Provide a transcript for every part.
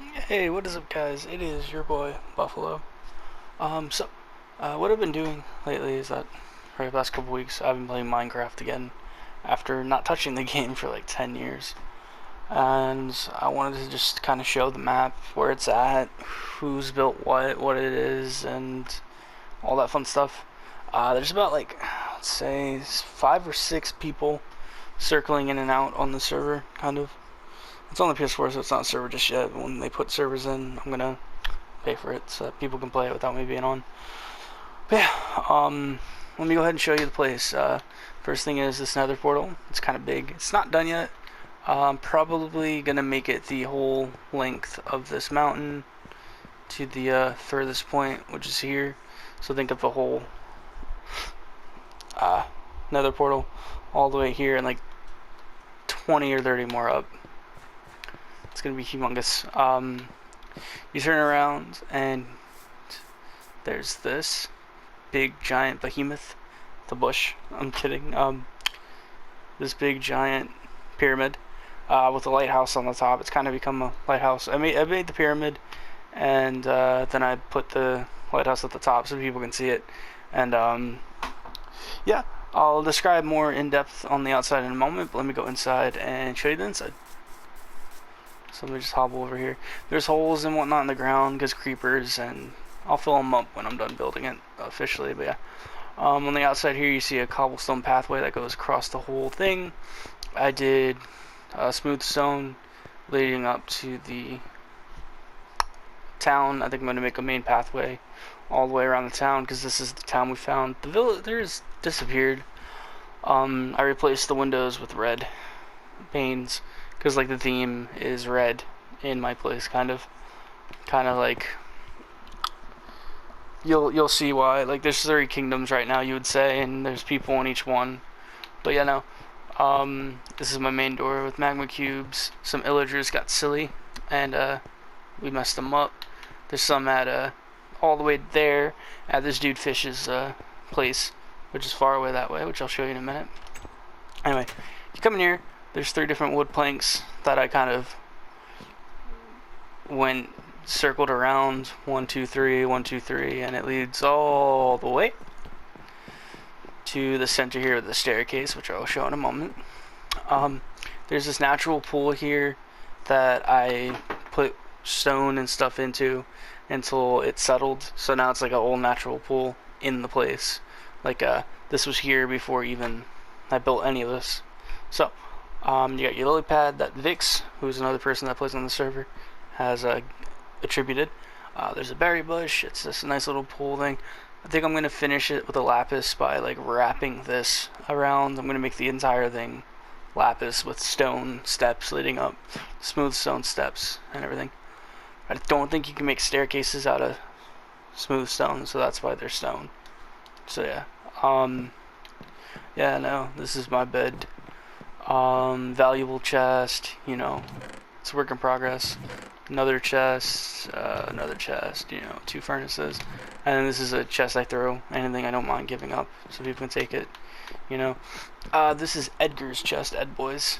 Hey, what is up, guys? It is your boy Buffalo. What I've been doing lately is that for the past couple weeks I've been playing Minecraft again after not touching the game for like 10 years. And I wanted to just kind of show the map, where it's at, who's built what it is, and all that fun stuff. There's about like, let's say, 5 or 6 people circling in and out on the server, kind of. It's on the PS4, so it's not a server just yet. When they put servers in, I'm gonna pay for it so that people can play it without me being on. But yeah, let me go ahead and show you the place. First thing is this nether portal. It's kind of big. It's not done yet. I'm probably gonna make it the whole length of this mountain to the furthest point, which is here. So think of the whole nether portal all the way here and like 20 or 30 more up. It's gonna be humongous. You turn around and there's this big giant behemoth, the bush. I'm kidding. This big giant pyramid with a lighthouse on the top. It's kind of become a lighthouse. I made the pyramid, and then I put the lighthouse at the top so people can see it. And yeah, I'll describe more in depth on the outside in a moment. But let me go inside and show you the inside. So let me just hobble over here. There's holes and whatnot in the ground because creepers, and I'll fill them up when I'm done building it officially. But yeah, on the outside here you see a cobblestone pathway that goes across the whole thing. I did smooth stone leading up to the town. I think I'm going to make a main pathway all the way around the town because this is the town we found. The villagers disappeared. I replaced the windows with red panes because like the theme is red in my place, kind of like you'll see why. Like there's 3 kingdoms right now, you would say, and there's people in each one. But yeah, no. This is my main door with magma cubes. Some illagers got silly and we messed them up. There's some at all the way there at this dude Fish's place, which is far away that way, which I'll show you in a minute. Anyway, you come in here. There's 3 different wood planks that I kind of went circled around 1 2 3 1 2 3, and it leads all the way to the center here with the staircase, which I'll show in a moment. There's this natural pool here that I put stone and stuff into until it settled, so now it's like an old natural pool in the place. Like this was here before even I built any of this. So you got your lily pad that Vix, who's another person that plays on the server, has attributed. There's a berry bush. It's this nice little pool thing. I think I'm going to finish it with a lapis by like wrapping this around. I'm going to make the entire thing lapis with stone steps leading up, smooth stone steps and everything. I don't think you can make staircases out of smooth stone, so that's why they're stone. So yeah. Yeah, no, this is my bed. Valuable chest, you know, it's a work in progress. Another chest, 2 furnaces, and then this is a chest I throw anything I don't mind giving up so people can take it, you know. This is Edgar's chest, Ed Boys.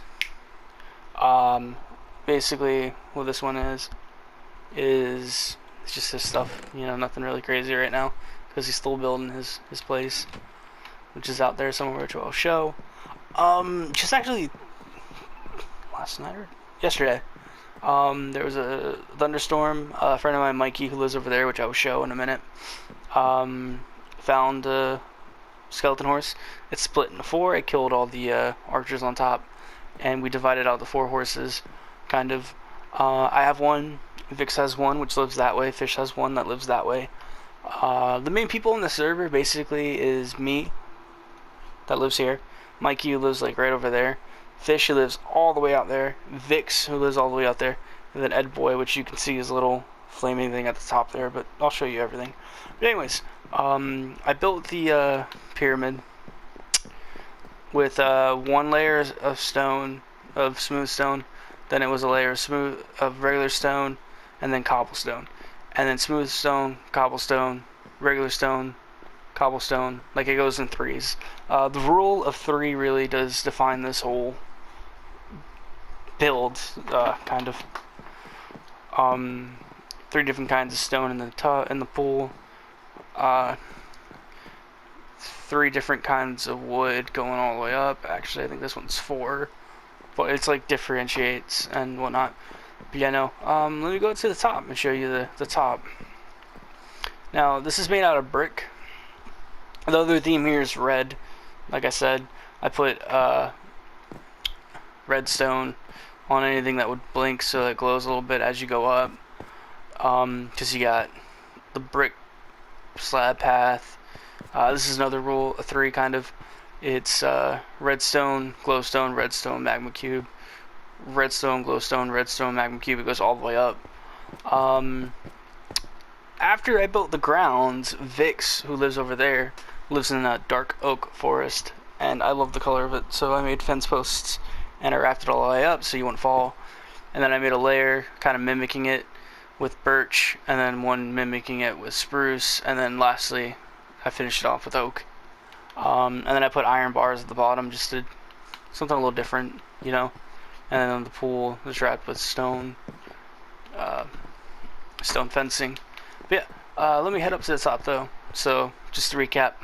Basically what this one is it's just his stuff, you know, nothing really crazy right now because he's still building his place, which is out there somewhere, which I'll show. Just actually last night or yesterday, there was a thunderstorm. A friend of mine, Mikey, who lives over there, which I will show in a minute, found a skeleton horse. It's split into 4. I killed all the archers on top, and we divided out the 4 horses, kind of. I have one, Vix has one, which lives that way, Fish has one that lives that way. The main people in the server basically is me, that lives here, Mikey, who lives like right over there, Fish, who lives all the way out there, Vix, who lives all the way out there, and then Ed Boy, which you can see his little flaming thing at the top there, but I'll show you everything. But anyways, I built the pyramid with 1 layer of stone, of smooth stone, then it was a layer of regular stone, and then cobblestone, and then smooth stone, cobblestone, regular stone, cobblestone, like it goes in 3s. The rule of 3 really does define this whole build, kind of. 3 different kinds of stone in the pool. 3 different kinds of wood going all the way up. Actually, I think this one's 4, but it's like differentiates and whatnot. But yeah, no. Let me go to the top and show you the top. Now, this is made out of brick. The other theme here is red. Like I said, I put redstone on anything that would blink so it glows a little bit as you go up. Because you got the brick slab path. This is another rule, a 3 kind of. It's redstone, glowstone, redstone, magma cube. Redstone, glowstone, redstone, magma cube. It goes all the way up. After I built the grounds, Vix, who lives over there, lives in a dark oak forest, and I love the color of it, so I made fence posts, and I wrapped it all the way up so you wouldn't fall. And then I made a layer, kind of mimicking it with birch, and then one mimicking it with spruce, and then lastly, I finished it off with oak. And then I put iron bars at the bottom, just to something a little different, you know. And then the pool is wrapped with stone fencing. But yeah, let me head up to the top though. So just to recap,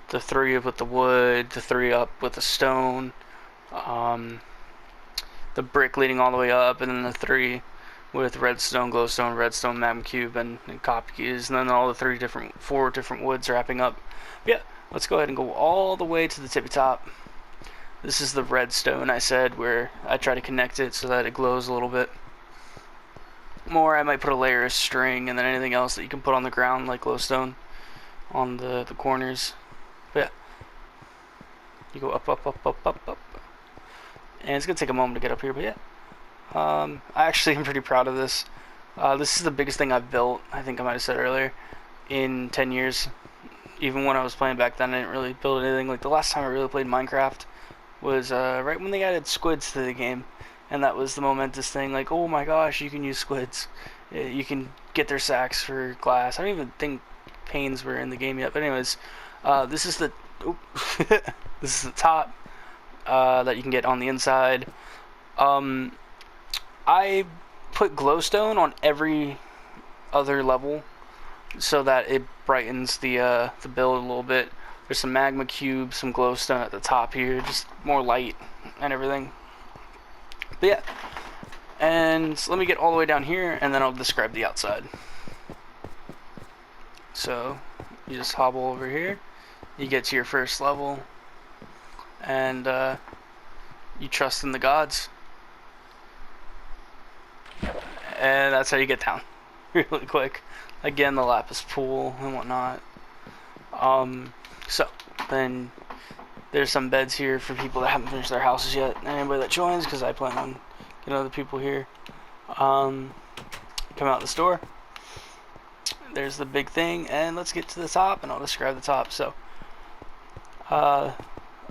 the 3 with the wood, the 3 up with the stone, the brick leading all the way up, and then the 3 with redstone, glowstone, redstone, magma cube, and copper keys, and then all the 4 different woods wrapping up. But yeah, let's go ahead and go all the way to the tippy top. This is the redstone I said, where I try to connect it so that it glows a little bit more. I might put a layer of string, and then anything else that you can put on the ground like glowstone on the corners. But yeah, you go up, up, up, up, up, up, and it's gonna take a moment to get up here. But yeah, I actually am pretty proud of this. This is the biggest thing I've built, I think I might have said earlier, in 10 years. Even when I was playing back then, I didn't really build anything. Like the last time I really played Minecraft was right when they added squids to the game, and that was the momentous thing. Like, oh my gosh, you can use squids. You can get their sacks for glass. I don't even think panes were in the game yet. But anyways, this is the this is the top that you can get on the inside. I put glowstone on every other level so that it brightens the build a little bit. There's some magma cube, some glowstone at the top here, just more light and everything. But yeah, and so let me get all the way down here, and then I'll describe the outside. So you just hobble over here, you get to your first level, and you trust in the gods, and that's how you get down really quick. Again, the lapis pool and whatnot. So then there's some beds here for people that haven't finished their houses yet, and anybody that joins, because I plan on getting other people here. Come out the store. There's the big thing, and let's get to the top, and I'll describe the top. So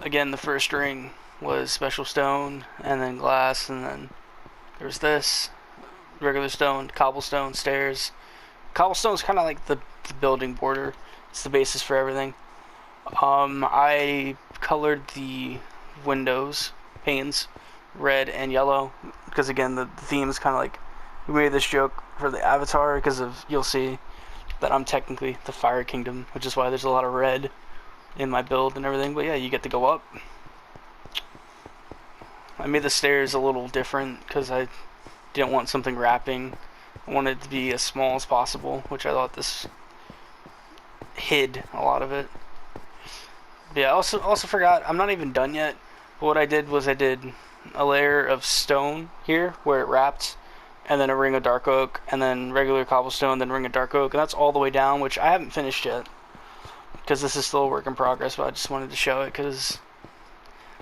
again, the first ring was special stone, and then glass, and then there's this regular stone, cobblestone, stairs. Cobblestone's kind of like the building border. It's the basis for everything. I colored the windows, panes, red and yellow, because again, the theme is kind of like, we made this joke for the avatar because of, you'll see that I'm technically the Fire Kingdom, which is why there's a lot of red in my build and everything. But yeah, you get to go up. I made the stairs a little different because I didn't want something wrapping. I wanted it to be as small as possible, which I thought this hid a lot of it. But yeah, I also forgot, I'm not even done yet. But what I did was I did a layer of stone here where it wrapped, and then a ring of dark oak, and then regular cobblestone, then ring of dark oak, and that's all the way down, which I haven't finished yet because this is still a work in progress. But I just wanted to show it because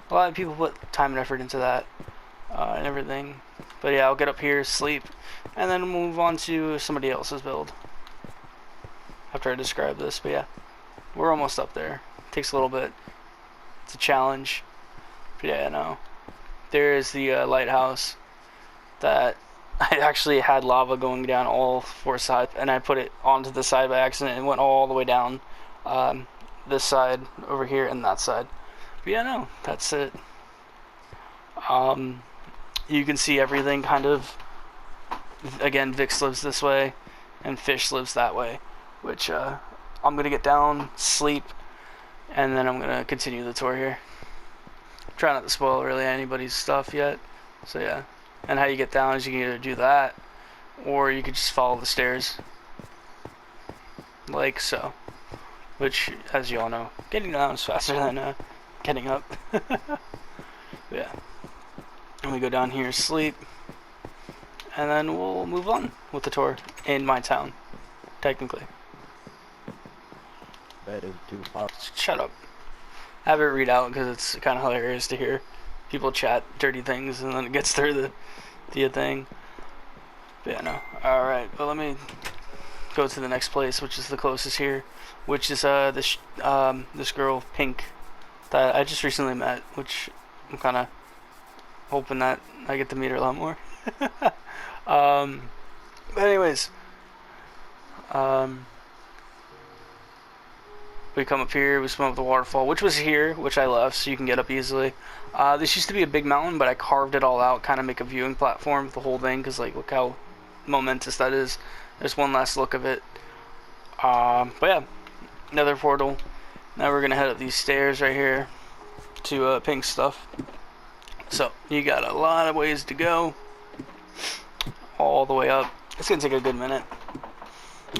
a lot of people put time and effort into that and everything. But yeah, I'll get up here, sleep, and then move on to somebody else's build after I describe this. But yeah, we're almost up there. It takes a little bit. It's a challenge. But yeah, no. There is the lighthouse that I actually had lava going down all 4 sides, and I put it onto the side by accident and went all the way down this side over here and that side. But yeah, no, that's it. You can see everything kind of again, Vix lives this way, and Fish lives that way, which I'm gonna get down, sleep, and then I'm gonna continue the tour here. Try not to spoil really anybody's stuff yet. So yeah, and how you get down is you can either do that, or you could just follow the stairs, like so. Which, as you all know, getting down is faster than getting up. Yeah. And we go down here, sleep, and then we'll move on with the tour in my town, technically. That is too far. Shut up. Have it read out because it's kind of hilarious to hear people chat dirty things and then it gets through the thing. But yeah, no. Alright, but let me go to the next place, which is the closest here, which is this girl, Pink, that I just recently met, which I'm kind of hoping that I get to meet her a lot more. But anyways, we come up here, we swim up the waterfall, which was here, which I left, so you can get up easily. This used to be a big mountain, but I carved it all out, kind of make a viewing platform of the whole thing, because like, look how momentous that is. There's one last look of it. But yeah, another portal. Now we're gonna head up these stairs right here to Pink stuff. So you got a lot of ways to go, all the way up. It's gonna take a good minute.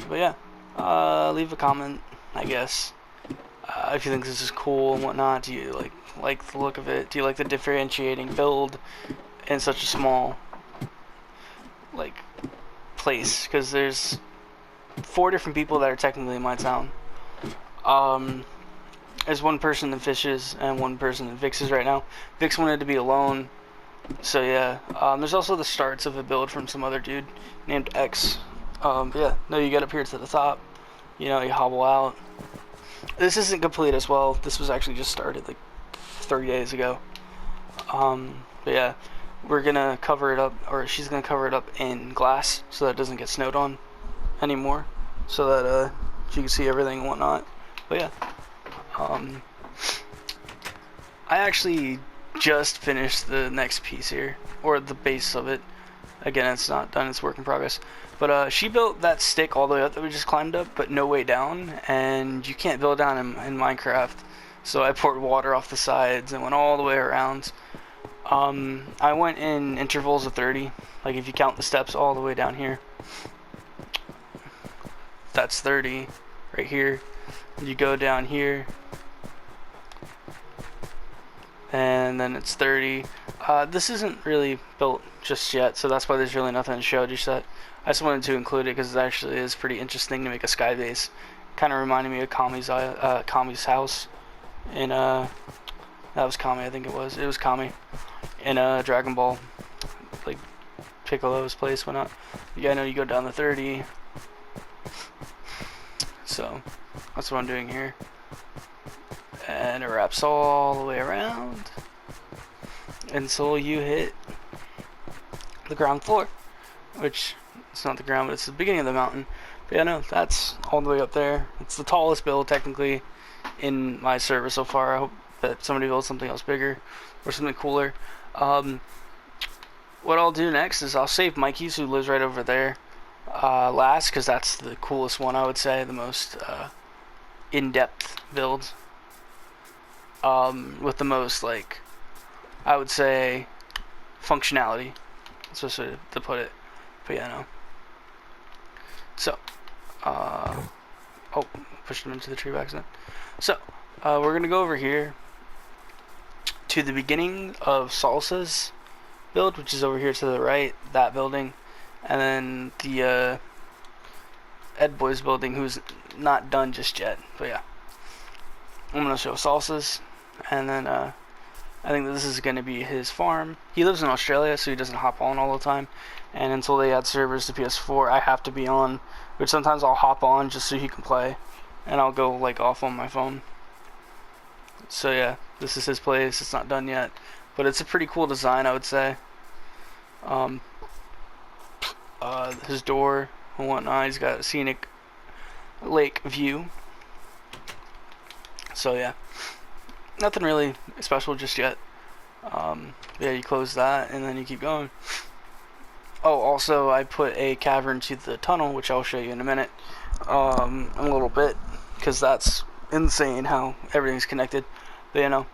But yeah, leave a comment, I guess. If you think this is cool and whatnot, do you like the look of it? Do you like the differentiating build in such a small place? Because there's 4 different people that are technically in my town. There's one person that fishes and one person that Vixes right now. Vix wanted to be alone, so yeah. There's also the starts of a build from some other dude named X. Yeah, no, you get up here to the top. You know, you hobble out. This isn't complete as well. This was actually just started like 30 days ago. But yeah, we're gonna cover it up, or she's gonna cover it up in glass so that it doesn't get snowed on anymore, so that she can see everything and whatnot. But yeah, I actually just finished the next piece here, or the base of it. Again, it's not done, it's work in progress. But she built that stick all the way up that we just climbed up, but no way down, and you can't build down in Minecraft. So I poured water off the sides and went all the way around. I went in intervals of 30, like if you count the steps all the way down here. That's 30 right here. You go down here, and then it's 30. This isn't really built just yet, so that's why there's really nothing to show just yet. I just wanted to include it because it actually is pretty interesting to make a sky base. Kind of reminded me of Kami's house in that was Kami, I think it was. It was Kami in Dragon Ball, like Piccolo's place, whatnot. Yeah, I know you go down the 30. So that's what I'm doing here, and it wraps all the way around until you hit the ground floor, which it's not the ground, but it's the beginning of the mountain. But yeah, no, that's all the way up there. It's the tallest build technically in my server so far. I hope that somebody builds something else bigger or something cooler. What I'll do next is I'll save Mikey's, who lives right over there, last, because that's the coolest one, I would say, the most in-depth build, with the most, like, I would say, functionality, that's just to put it. But yeah, no. So, oh, pushed him into the tree by accident. So, we're gonna go over here to the beginning of Salsa's build, which is over here to the right, that building, and then the Ed Boy's building, who's not done just yet. But yeah, I'm gonna show Salsa's, and then I think that this is gonna be his farm. He lives in Australia, so he doesn't hop on all the time, and until they add servers to PS4, I have to be on, which sometimes I'll hop on just so he can play, and I'll go like off on my phone. So yeah, this is his place. It's not done yet, but it's a pretty cool design, I would say. His door and whatnot, he's got a scenic lake view. So yeah, nothing really special just yet. Yeah, you close that and then you keep going. Oh, also I put a cavern to the tunnel, which I'll show you in a minute, in a little bit, because that's insane how everything's connected. But you know,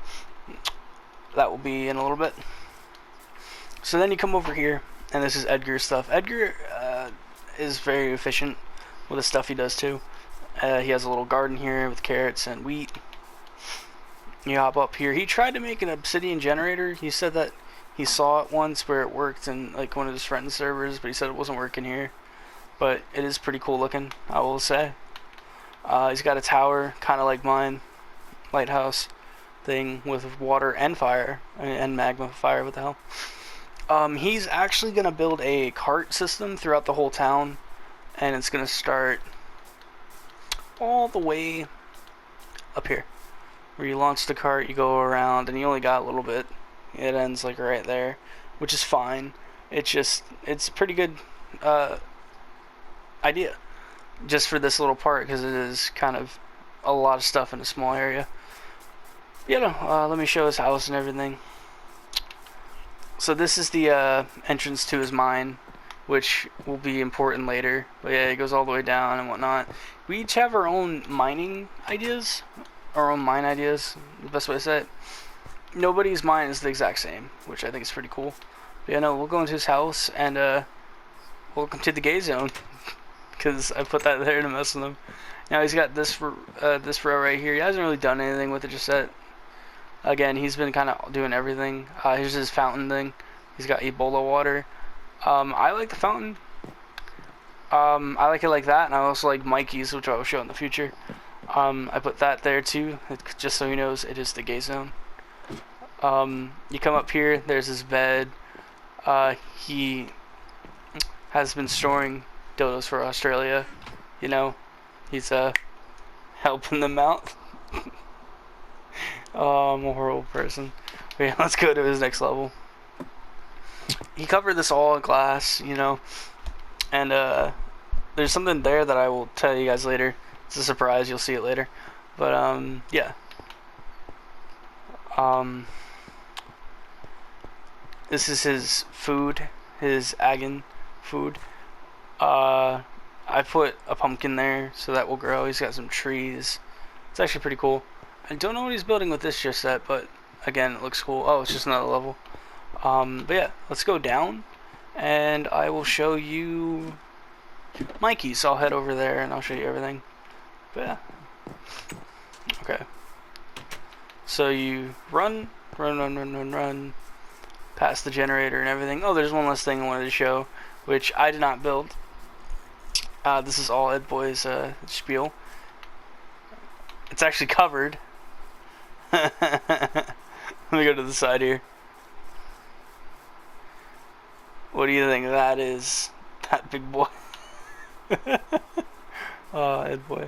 that will be in a little bit. So then you come over here, and this is Edgar's stuff. Edgar is very efficient with the stuff he does too. He has a little garden here with carrots and wheat. You hop up here. He tried to make an obsidian generator. He said that he saw it once where it worked in like one of his friend's servers, but he said it wasn't working here. But it is pretty cool looking, I will say. He's got a tower, kind of like mine, lighthouse thing with water and fire and magma fire. What the hell? He's actually gonna build a cart system throughout the whole town, and it's gonna start all the way up here, where you launch the cart, you go around, and you only got a little bit. It ends like right there, which is fine. It's pretty good idea just for this little part, because it is kind of a lot of stuff in a small area. You know, let me show his house and everything. So this is the entrance to his mine, which will be important later. But yeah, it goes all the way down and whatnot. We each have our own mining ideas, our own mine ideas, the best way to say it. Nobody's mine is the exact same, which I think is pretty cool. But yeah, no, we'll go into his house, and welcome to the gay zone, because I put that there to mess with him. Now he's got this row right here. He hasn't really done anything with it just yet. Again, he's been kind of doing everything. Here's his fountain thing. He's got Ebola water. I like the fountain. I like it like that, and I also like Mikey's, which I will show in the future. I put that there too, just so he knows it is the gay zone. You come up here, there's his bed. He has been storing dildos for Australia. You know, he's helping them out. Oh, I'm a horrible person. But yeah, let's go to his next level. He covered this all in glass, you know, and there's something there that I will tell you guys later. It's a surprise, you'll see it later. But yeah. This is his food, his Agan food. I put a pumpkin there so that will grow. He's got some trees. It's actually pretty cool. I don't know what he's building with this just yet, but again, it looks cool. Oh, it's just another level. But yeah, let's go down, and I will show you Mikey. So I'll head over there, and I'll show you everything. But yeah. Okay. So you run past the generator and everything. Oh, there's one last thing I wanted to show, which I did not build. This is all Ed Boy's spiel. It's actually covered. Let me go to the side here. What do you think that is? That big boy. Oh, Ed Boy.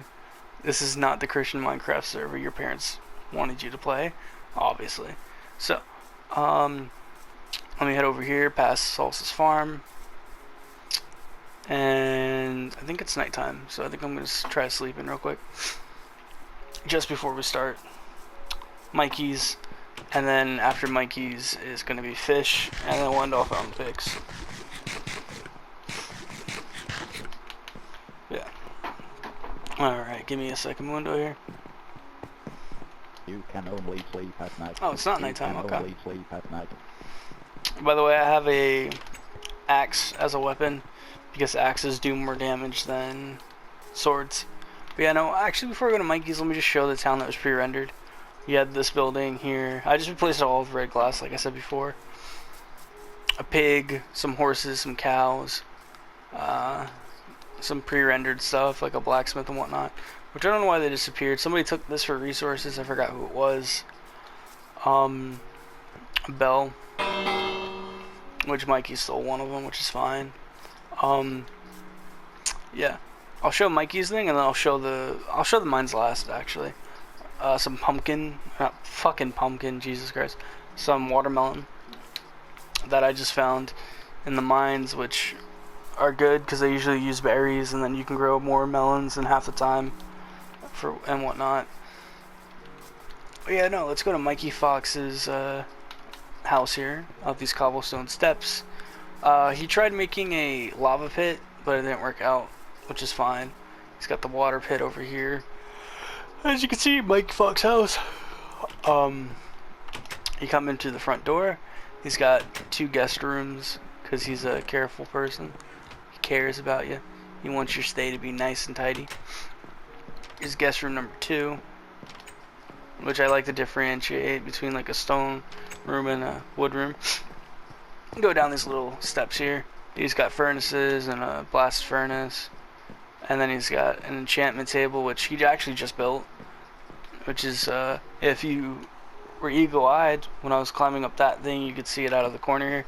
This is not the Christian Minecraft server your parents wanted you to play, obviously. So, let me head over here past Salsa's farm. And I think it's nighttime, so I think I'm going to try sleeping real quick. Just before we start. Mikey's, and then after Mikey's is going to be fish, and then we'll end off on pigs. Yeah. Alright, give me a second window here. You can only sleep at night. Oh, it's not nighttime, okay. Only sleep at night. By the way, I have a axe as a weapon, because axes do more damage than swords. But yeah, no, actually before I go to Mikey's, let me just show the town that was pre-rendered. You had this building here. I just replaced it all with red glass, like I said before. A pig, some horses, some cows, some pre-rendered stuff, like a blacksmith and whatnot. Which I don't know why they disappeared. Somebody took this for resources. I forgot who it was. A bell. Which Mikey stole one of them, which is fine. Yeah. I'll show Mikey's thing, and then I'll show the mines last, actually. Some pumpkin, not fucking pumpkin, Jesus Christ. Some watermelon that I just found in the mines, which are good because they usually use berries, and then you can grow more melons in half the time, and whatnot. But yeah, no, let's go to Mikey Fox's house here, up these cobblestone steps. He tried making a lava pit, but it didn't work out, which is fine. He's got the water pit over here. As you can see, Mike Fox's house. You come into the front door. He's got 2 guest rooms because he's a careful person. He cares about you. He wants your stay to be nice and tidy. Here's guest room number 2, which I like to differentiate between like a stone room and a wood room. Go down these little steps here. He's got furnaces and a blast furnace, and then he's got an enchantment table, which he actually just built, which is if you were eagle-eyed when I was climbing up that thing, you could see it out of the corner here.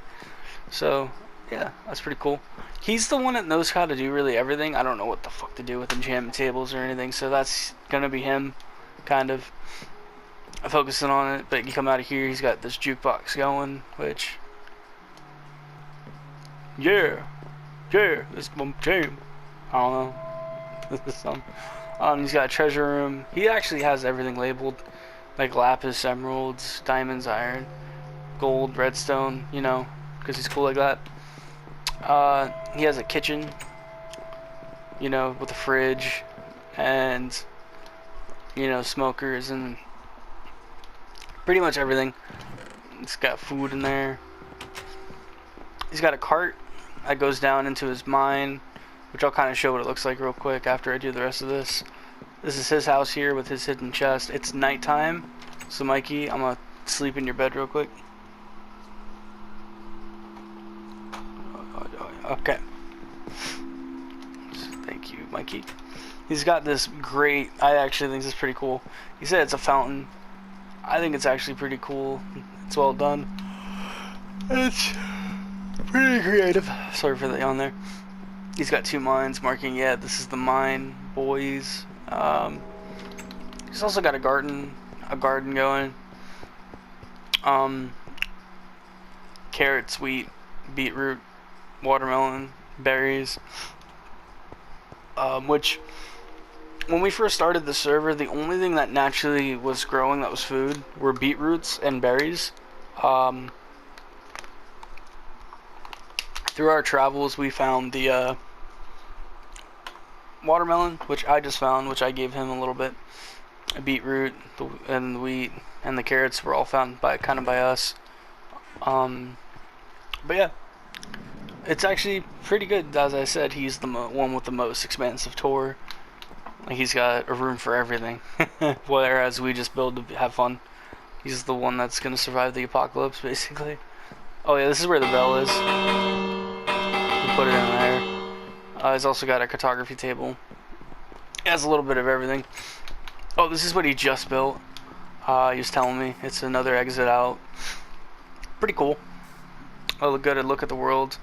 So yeah, that's pretty cool. He's the one that knows how to do really everything. I don't know what the fuck to do with enchantment tables or anything, so that's gonna be him kind of focusing on it. But you come out of here, he's got this jukebox going, which yeah, this one jam. I don't know. This is some. He's got a treasure room. He actually has everything labeled, like lapis, emeralds, diamonds, iron, gold, redstone. You know, because he's cool like that. He has a kitchen. You know, with a fridge, and smokers and pretty much everything. It's got food in there. He's got a cart that goes down into his mine, which I'll kind of show what it looks like real quick after I do the rest of this. This is his house here with his hidden chest. It's nighttime, so Mikey, I'm gonna sleep in your bed real quick. Okay. Thank you, Mikey. He's got this great, I actually think this is pretty cool. He said it's a fountain. I think it's actually pretty cool. It's well done. It's pretty creative. Sorry for the yawn there. He's got 2 mines marking, yeah, this is the mine, boys. He's also got a garden going. Carrots, wheat, beetroot, watermelon, berries. Which, when we first started the server, the only thing that naturally was growing that was food were beetroots and berries. Through our travels, we found the watermelon, which I just found, which I gave him a little bit. A beetroot and the wheat and the carrots were all found by us. But yeah, it's actually pretty good. As I said, he's the one with the most expansive tour. Like, he's got a room for everything. Whereas we just build to have fun. He's the one that's gonna survive the apocalypse, basically. Oh yeah, this is where the bell is. We put it in there. He's also got a cartography table. He has a little bit of everything. Oh, this is what he just built. He was telling me it's another exit out. Pretty cool. Oh, look good. Look at the world.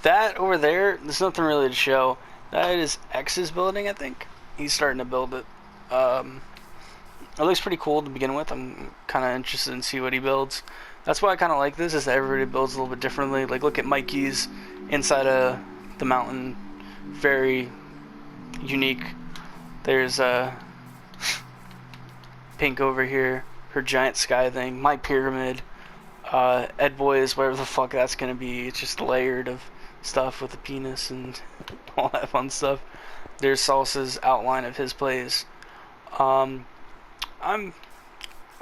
That over there, there's nothing really to show. That is X's building, I think. He's starting to build it. It looks pretty cool to begin with. I'm kind of interested in see what he builds. That's why I kind of like this, is that everybody builds a little bit differently. Like, look at Mikey's inside of the mountain. Very unique. There's Pink over here, her giant sky thing. My pyramid. Ed Boy's, whatever the fuck that's gonna be. It's just layered of stuff with a penis and all that fun stuff. There's Salsa's outline of his place. I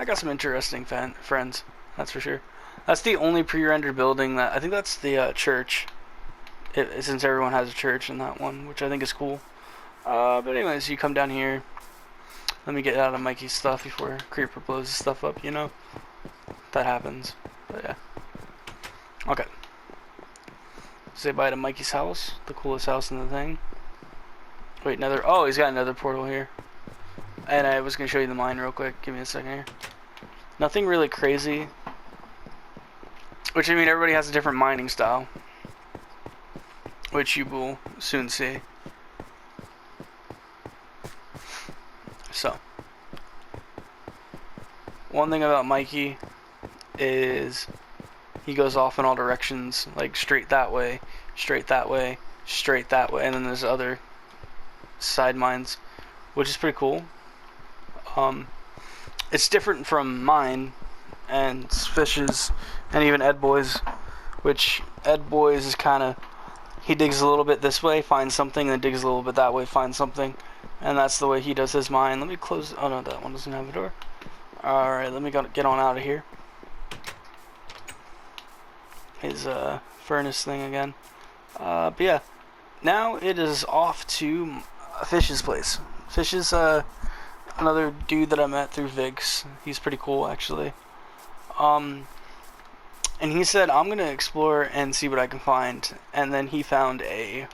got some interesting friends, that's for sure. That's the only pre-rendered building that I think that's the church. Since everyone has a church in that one, which I think is cool. But anyways, you come down here. Let me get out of Mikey's stuff before Creeper blows his stuff up, you know? That happens. But yeah. Okay. Say bye to Mikey's house. The coolest house in the thing. Wait, another... Oh, he's got another portal here. And I was going to show you the mine real quick. Give me a second here. Nothing really crazy. Which, I mean, everybody has a different mining style. Which you will soon see. So, one thing about Mikey is he goes off in all directions, like straight that way, straight that way, straight that way, and then there's other side mines, which is pretty cool. It's different from mine and Fish's and even Ed Boy's, which Ed Boys is kind of, he digs a little bit this way, finds something, then digs a little bit that way, finds something, and that's the way he does his mine. Let me close. Oh no, that one doesn't have a door. All right, let me get on out of here. His furnace thing again. But yeah, now it is off to Fish's place. Fish is another dude that I met through Vix. He's pretty cool actually. And he said I'm gonna explore and see what I can find. And then he found a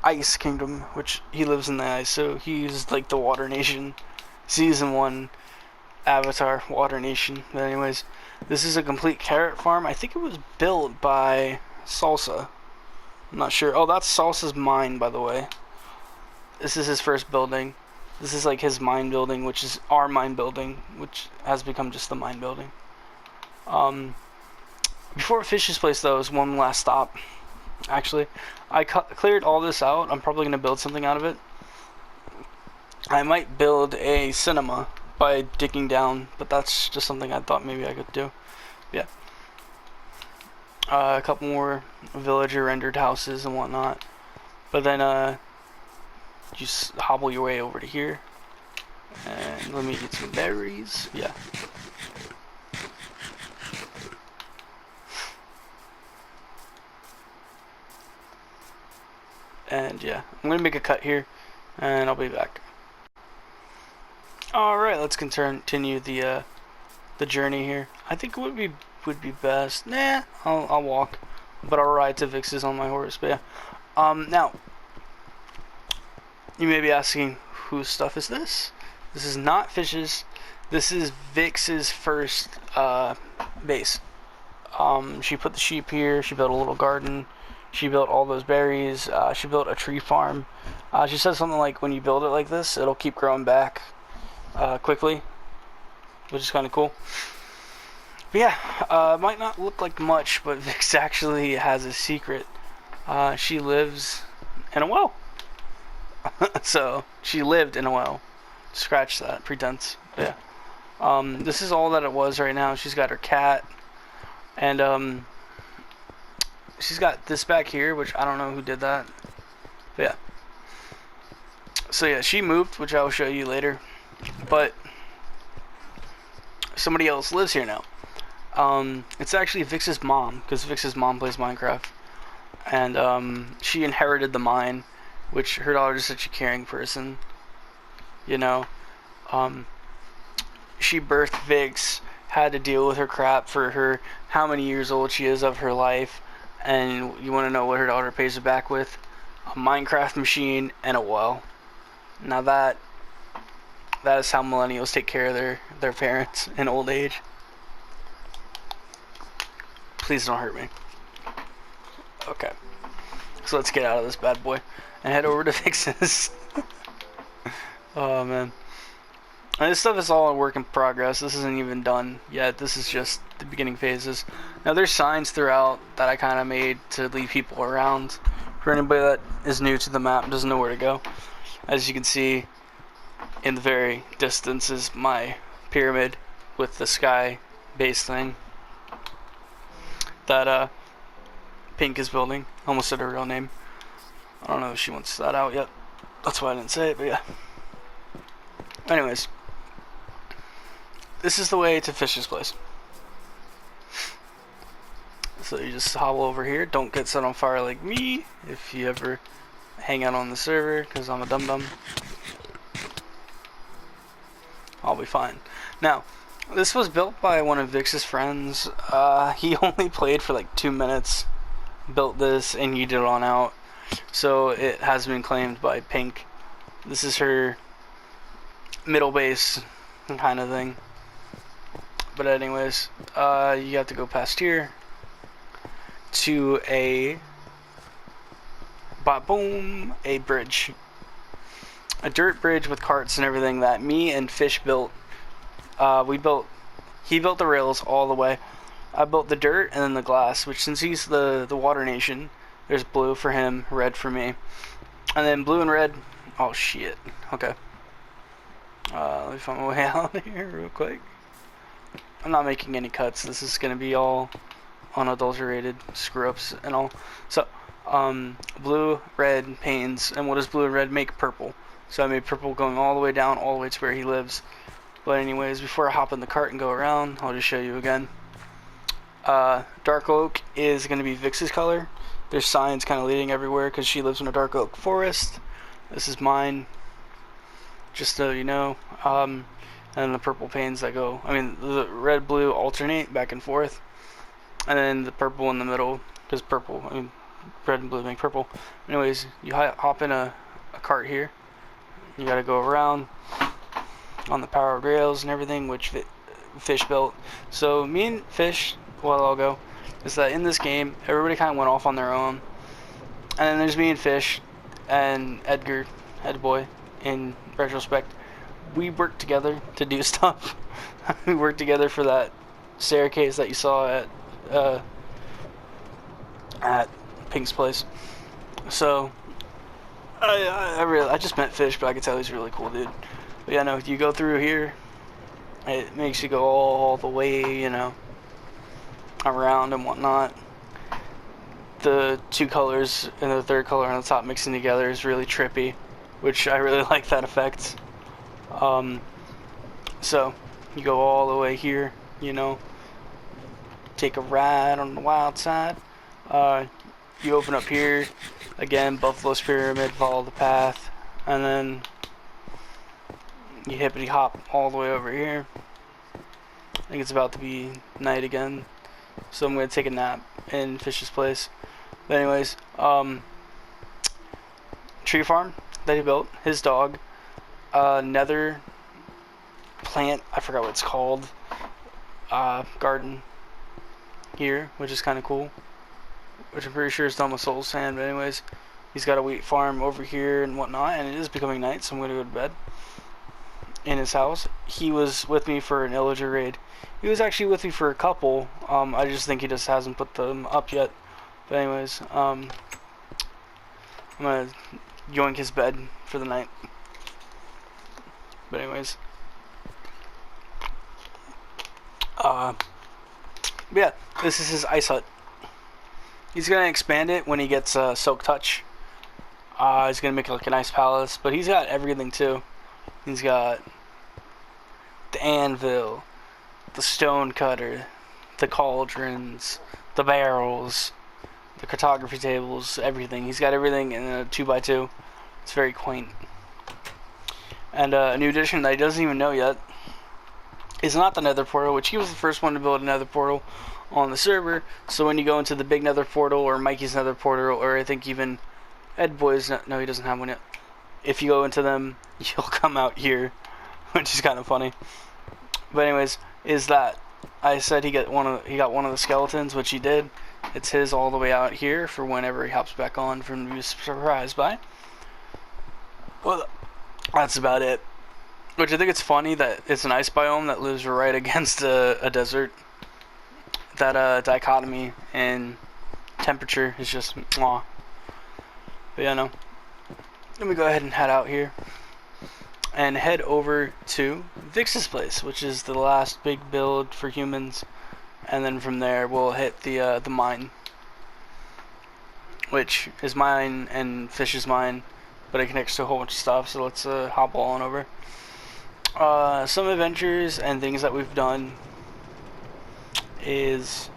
ice kingdom, which he lives in the ice. So he's like the Water Nation, season 1 Avatar Water Nation. But anyways, this is a complete carrot farm. I think it was built by Salsa. I'm not sure. Oh, that's Salsa's mine, by the way. This is his first building. This is like his mine building, which is our mine building, which has become just the mine building. Before Fish's place, though, is one last stop. Actually, I cleared all this out. I'm probably going to build something out of it. I might build a cinema by digging down, but that's just something I thought maybe I could do. Yeah. A couple more villager rendered houses and whatnot. But then, just hobble your way over to here. And let me get some berries. Yeah. And yeah, I'm gonna make a cut here, and I'll be back. All right, let's continue the journey here. I think it would be best. Nah, I'll walk, but I'll ride to Vix's on my horse. But yeah, now you may be asking, whose stuff is this? This is not Fish's. This is Vix's first base. She put the sheep here. She built a little garden. She built all those berries. She built a tree farm. She said something like, when you build it like this, it'll keep growing back quickly, which is kind of cool. But yeah, might not look like much, but Vix actually has a secret. She lives in a well. So, she lived in a well. Scratch that, pretense. But yeah. This is all that it was right now. She's got her cat. And, she's got this back here, which I don't know who did that. But yeah. So yeah, she moved, which I will show you later. But somebody else lives here now. It's actually Vix's mom, because Vix's mom plays Minecraft. And she inherited the mine, which her daughter is such a caring person. You know. She birthed Vix, had to deal with her crap for her, how many years old she is of her life. And you want to know what her daughter pays her back with? A Minecraft machine and a well. Now that is how millennials take care of their parents in old age. Please don't hurt me. Okay. So let's get out of this bad boy and head over to Vix's. Oh man. And this stuff is all a work in progress. This isn't even done yet. This is just the beginning phases. Now there's signs throughout that I kind of made to lead people around. For anybody that is new to the map and doesn't know where to go. As you can see, in the very distance is my pyramid with the sky base thing that Pink is building. Almost said her real name. I don't know if she wants that out yet. That's why I didn't say it, but yeah. Anyways. This is the way to Fish's place. So you just hobble over here. Don't get set on fire like me if you ever hang out on the server, because I'm a dum-dum. I'll be fine. Now, this was built by one of Vix's friends. He only played for like 2 minutes, built this, and yeeted it on out. So it has been claimed by Pink. This is her middle base kind of thing. But anyways, you have to go past here to a bridge. A dirt bridge with carts and everything that me and Fish built. He built the rails all the way. I built the dirt and then the glass, which since he's the Water Nation, there's blue for him, red for me. And then blue and red, oh shit, okay. Let me find my way out of here real quick. I'm not making any cuts. This is gonna be all unadulterated screw-ups and all. So, blue, red panes, and what does blue and red make? Purple. So I made purple going all the way down, all the way to where he lives. But anyways, before I hop in the cart and go around, I'll just show you again. Dark oak is going to be Vix's color. There's signs kind of leading everywhere because she lives in a dark oak forest. This is mine, just so you know. And the purple panes that go, I mean, the red, blue alternate back and forth. And then the purple in the middle, because purple, I mean, red and blue make purple. Anyways, you hop in a cart here. You gotta go around on the powered rails and everything, which Fish built. So me and Fish, a while ago, is that in this game, everybody kind of went off on their own. And then there's me and Fish and Edgar, head boy, in retrospect. We worked together to do stuff. We worked together for that staircase that you saw at Pink's place. So I just met Fish, but I can tell he's a really cool dude. But yeah, no, you go through here, it makes you go all the way, you know, around and whatnot. The two colors and the third color on the top mixing together is really trippy, which I really like that effect. So you go all the way here, you know, take a ride on the wild side. You open up here, again, Buffalo's Pyramid, follow the path, and then you hippity hop all the way over here. I think it's about to be night again, so I'm going to take a nap in Fish's place. But anyways, tree farm that he built, his dog, nether plant, I forgot what it's called, garden here, which is kind of cool, which I'm pretty sure is done with soul sand. But anyways, he's got a wheat farm over here and whatnot, and it is becoming night, so I'm going to go to bed in his house. He was with me for an illager raid. He was actually with me for a couple. I just think he just hasn't put them up yet. But anyways, I'm gonna yoink his bed for the night. But anyways, but yeah, this is his ice hut. He's gonna expand it when he gets Silk Touch. He's gonna make it like an ice palace, but he's got everything too. He's got the anvil, the stone cutter, the cauldrons, the barrels, the cartography tables, everything. He's got everything in a 2x2. It's very quaint. And a new addition that he doesn't even know yet is not the nether portal, which he was the first one to build a nether portal on the server. So when you go into the big nether portal, or Mikey's nether portal, or I think even Ed Boy's, no, he doesn't have one yet. If you go into them, you'll come out here, which is kind of funny. But anyways, is that I said he got one of the skeletons, which he did. It's his all the way out here for whenever he hops back on for him to be surprised by. Well, that's about it. Which I think it's funny that it's an ice biome that lives right against a desert. That dichotomy in temperature is just mwah. But yeah, no. Let me go ahead and head out here and head over to Vix's place, which is the last big build for humans. And then from there we'll hit the mine, which is mine and Fish's mine, but it connects to a whole bunch of stuff. So let's hop on over. Some adventures and things that we've done is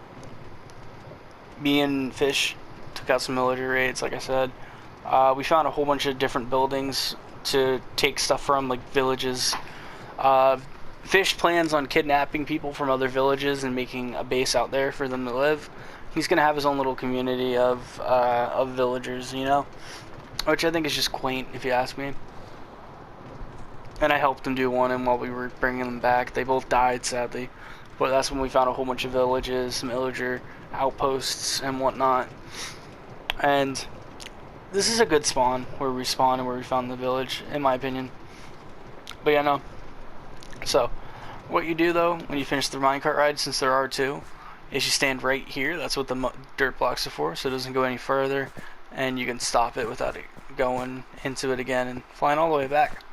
me and Fish took out some military raids, like I said. We found a whole bunch of different buildings to take stuff from, like villages. Fish plans on kidnapping people from other villages and making a base out there for them to live. He's gonna have his own little community of villagers, you know, which I think is just quaint, if you ask me. And I helped him do one, and while we were bringing them back, they both died, sadly. But that's when we found a whole bunch of villages, some illager outposts and whatnot. And this is a good spawn, where we spawned and where we found the village, in my opinion. But yeah, no. So, what you do though, when you finish the minecart ride, since there are two, is you stand right here. That's what the dirt blocks are for, so it doesn't go any further. And you can stop it without it going into it again and flying all the way back.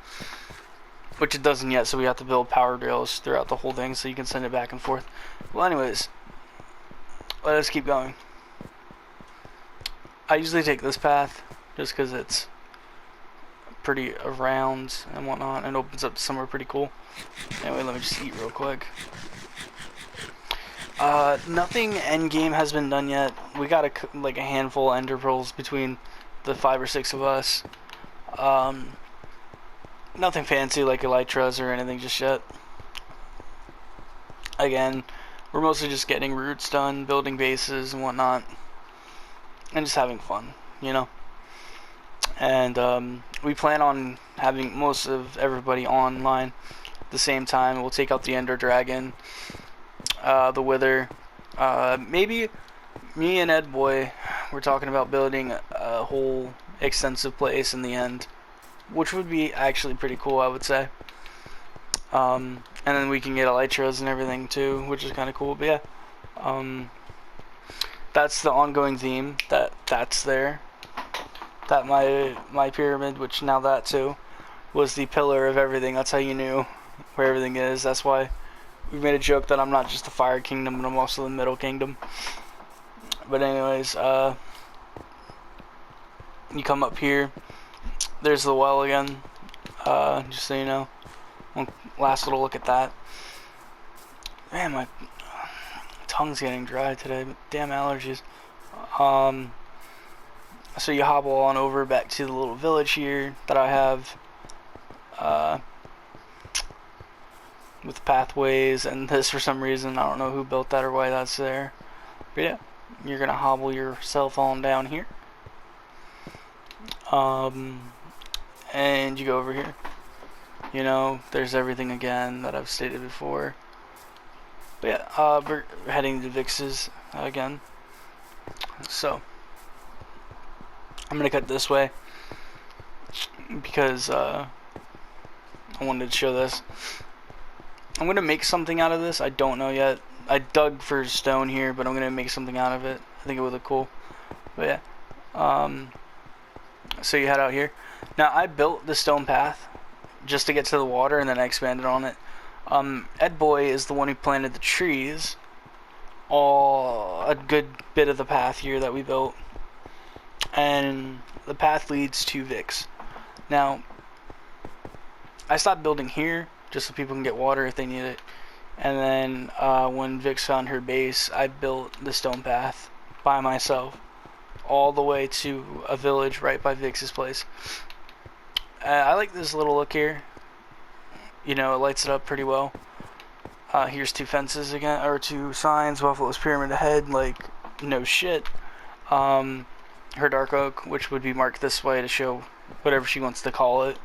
which it doesn't yet, so we have to build power rails throughout the whole thing so you can send it back and forth. Well, anyways, let us keep going. I usually take this path just because it's pretty around and whatnot and opens up to somewhere pretty cool. Anyway, let me just eat real quick. Nothing end game has been done yet. We got a handful of ender pearls between the 5 or 6 of us. Nothing fancy like elytras or anything just yet. Again, we're mostly just getting roots done, building bases and whatnot, and just having fun, you know. And we plan on having most of everybody online at the same time. We'll take out the ender dragon, the wither. Maybe me and Ed Boy, we're talking about building a whole extensive place in the end, which would be actually pretty cool, I would say. And then we can get elytras and everything too, which is kind of cool. But yeah, that's the ongoing theme. That's there. That my pyramid, which now that too, was the pillar of everything. That's how you knew where everything is. That's why we made a joke that I'm not just the Fire Kingdom, but I'm also the Middle Kingdom. But anyways, you come up here. There's the well again. Just so you know. One last little look at that. Man, my tongue's getting dry today, but damn allergies. So you hobble on over back to the little village here that I have. With pathways and this for some reason. I don't know who built that or why that's there. But yeah, you're gonna hobble yourself on down here. And you go over here. You know, there's everything again that I've stated before. But yeah, we're heading to Vix's again. So I'm gonna cut this way because I wanted to show this. I'm gonna make something out of this. I don't know yet. I dug for stone here, but I'm gonna make something out of it. I think it would look cool. But yeah, so you head out here. Now I built the stone path just to get to the water, and then I expanded on it. Ed Boy is the one who planted the trees. A good bit of the path here that we built, and the path leads to Vix. Now I stopped building here just so people can get water if they need it, and then when Vix found her base, I built the stone path by myself all the way to a village right by Vix's place. I like this little look here. You know, it lights it up pretty well. Here's 2 fences again, or 2 signs. Buffalo's Pyramid ahead, like no shit. Her dark oak, which would be marked this way to show whatever she wants to call it.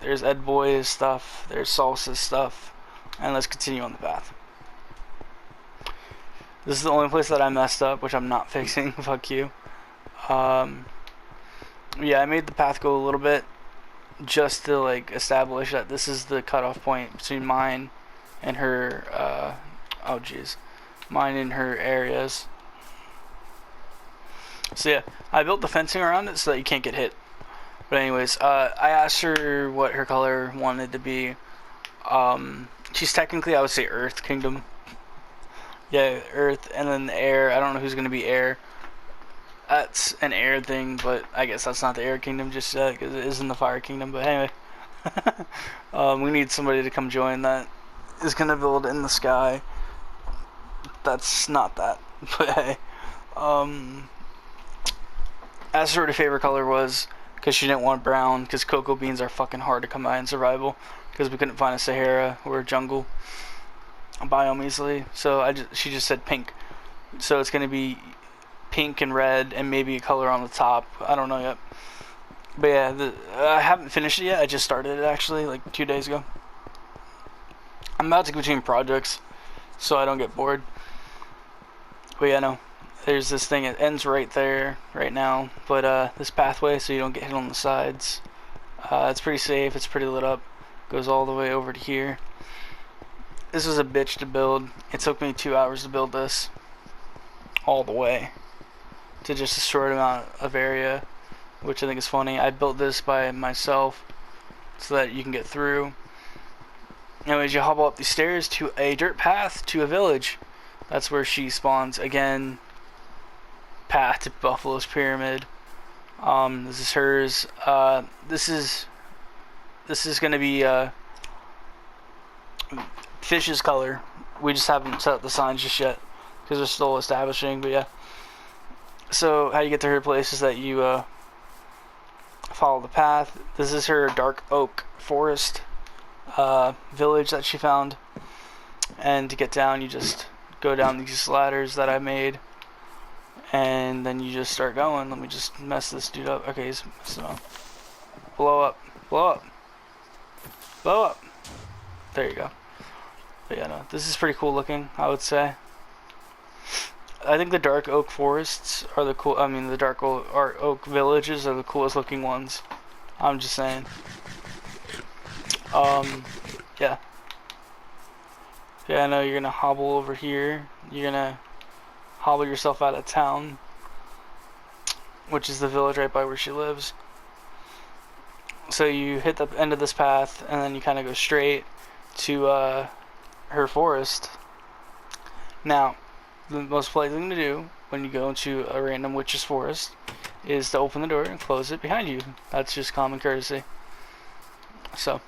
There's Ed Boy's stuff. There's Salsa's stuff, and let's continue on the path. This is the only place that I messed up, which I'm not fixing. Fuck you. Yeah, I made the path go a little bit just to like establish that this is the cutoff point between mine and her oh jeez, mine and her areas. So yeah, I built the fencing around it so that you can't get hit. But anyways, I asked her what her color wanted to be. She's technically, I would say, Earth Kingdom. Yeah, Earth, and then air. I don't know who's gonna be air. That's an air thing, but I guess that's not the Air Kingdom just yet, because it is in the Fire Kingdom. But anyway, we need somebody to come join that is gonna build in the sky. That's not that, but hey. Asked her what her favorite color was, because she didn't want brown, because cocoa beans are fucking hard to come by in survival, because we couldn't find a Sahara or a jungle biome easily. So she just said pink. So it's gonna be pink and red and maybe a color on the top. I don't know yet. But yeah, I haven't finished it yet. I just started it actually like 2 days ago. I'm about to go between projects so I don't get bored. But yeah, no. There's this thing, it ends right there right now, but this pathway so you don't get hit on the sides. It's pretty safe, it's pretty lit up. Goes all the way over to here. This was a bitch to build. It took me 2 hours to build this all the way to just a short amount of area, which I think is funny. I built this by myself so that you can get through. Anyways, you hobble up these stairs to a dirt path to a village. That's where she spawns again. Path to Buffalo's Pyramid. This is hers. This is gonna be Fish's color. We just haven't set up the signs just yet because we're still establishing. But yeah. So how you get to her place is that you follow the path. This is her dark oak forest village that she found, and to get down you just go down these ladders that I made, and then you just start going. Let me just mess this dude up. Okay, he's messing up. Blow up, blow up, blow up. There you go. But yeah, no, this is pretty cool looking, I would say. I think the dark oak forests are the cool. I mean, the dark oak villages are the coolest looking ones. I'm just saying. Yeah. Yeah, I know you're gonna hobble over here. You're gonna hobble yourself out of town, which is the village right by where she lives. So you hit the end of this path, and then you kind of go straight to her forest. Now, the most polite thing to do when you go into a random witch's forest is to open the door and close it behind you. That's just common courtesy. So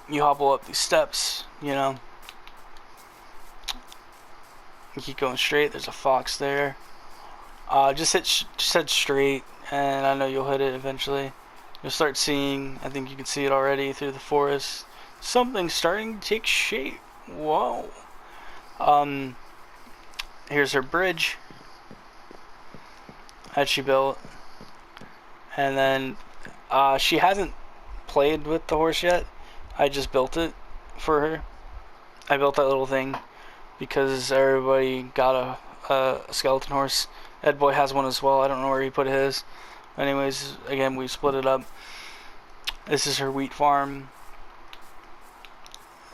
you hobble up these steps, you know. You keep going straight. There's a fox there. Just head straight, and I know you'll hit it eventually. You'll start seeing. I think you can see it already through the forest. Something's starting to take shape. Whoa. Here's her bridge that she built, and then she hasn't played with the horse yet. I just built it for her. I built that little thing because everybody got a skeleton horse. Ed Boy has one as well. I don't know where he put his. Anyways, again, we split it up. This is her wheat farm.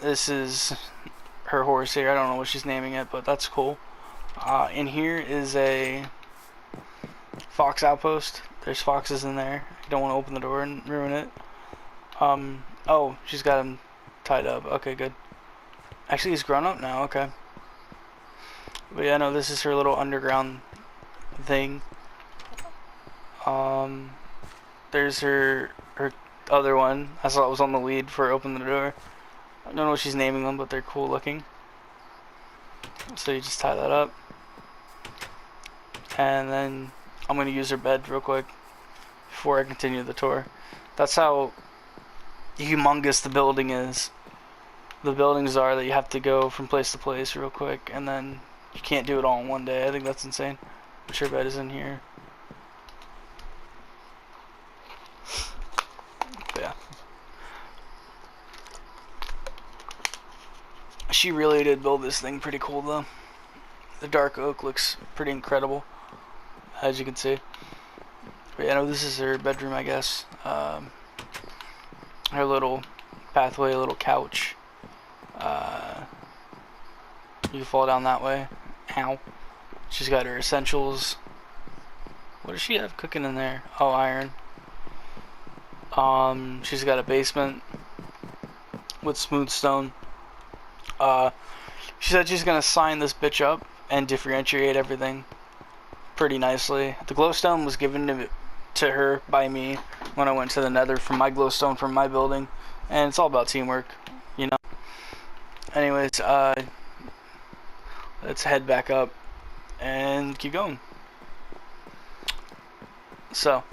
This is her horse here. I don't know what she's naming it, but that's cool. In here is a fox outpost. There's foxes in there. You don't want to open the door and ruin it. Oh, she's got him tied up. Okay, good. Actually, he's grown up now. Okay. But yeah, no, this is her little underground thing. There's her other one. I saw it was on the lead for opening the door. I don't know what she's naming them, but they're cool looking. So you just tie that up. And then I'm going to use her bed real quick before I continue the tour. That's how humongous the building is. The buildings are that you have to go from place to place real quick, and then you can't do it all in one day. I think that's insane. But her bed is in here. But yeah. She really did build this thing pretty cool though. The dark oak looks pretty incredible, as you can see. But yeah, no, this is her bedroom, I guess. Her little pathway, little couch. You can fall down that way. Ow. She's got her essentials. What does she have cooking in there? Oh, iron. She's got a basement with smooth stone. She said she's gonna sign this bitch up and differentiate everything pretty nicely. The glowstone was given to her by me when I went to the nether for my glowstone from my building, and it's all about teamwork, you know. Anyways, let's head back up and keep going. So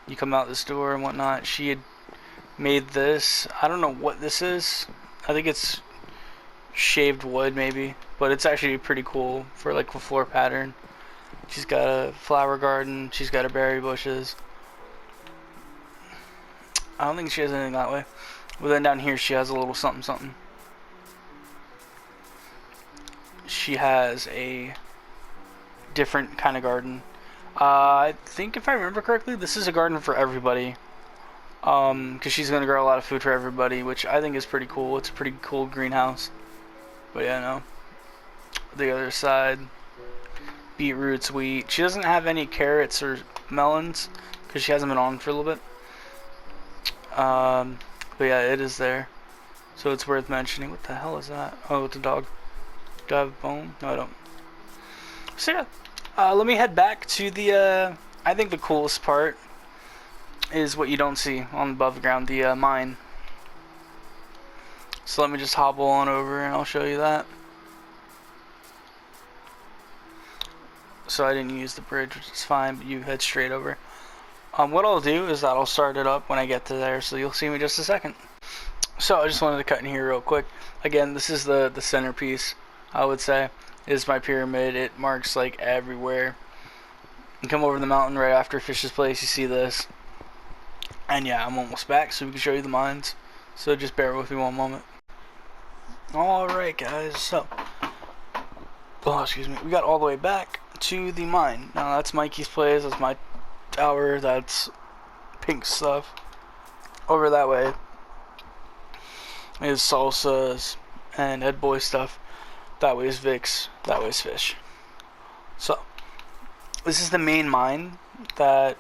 you come out this door and whatnot. She had made this. I don't know what this is. I think it's shaved wood maybe, but it's actually pretty cool for like a floor pattern. She's got a flower garden. She's got her berry bushes. I don't think she has anything that way. But then down here she has a little something something. She has a different kind of garden. I think if I remember correctly, this is a garden for everybody. Because she's gonna grow a lot of food for everybody, which I think is pretty cool. It's a pretty cool greenhouse. But yeah, no. The other side, beetroots, wheat. She doesn't have any carrots or melons because she hasn't been on for a little bit. But yeah, it is there, so it's worth mentioning. What the hell is that? Oh, it's a dog. Do I have a bone? No, I don't. So yeah, let me head back to the. I think the coolest part is what you don't see on above ground, the mine. So let me just hobble on over and I'll show you that. So I didn't use the bridge, which is fine, but you head straight over. What I'll do is that I'll start it up when I get to there, so you'll see me in just a second. So I just wanted to cut in here real quick. Again, this is the centerpiece, I would say, is my pyramid. It marks like everywhere. You come over the mountain right after Fish's Place, you see this. And yeah, I'm almost back, so we can show you the mines. So just bear with me one moment. Alright guys, so excuse me, we got all the way back to the mine. Now that's Mikey's place, that's my tower, that's pink stuff. Over that way is Salsa's and Head Boy stuff. That way is Vic's, that way is Fish. So this is the main mine that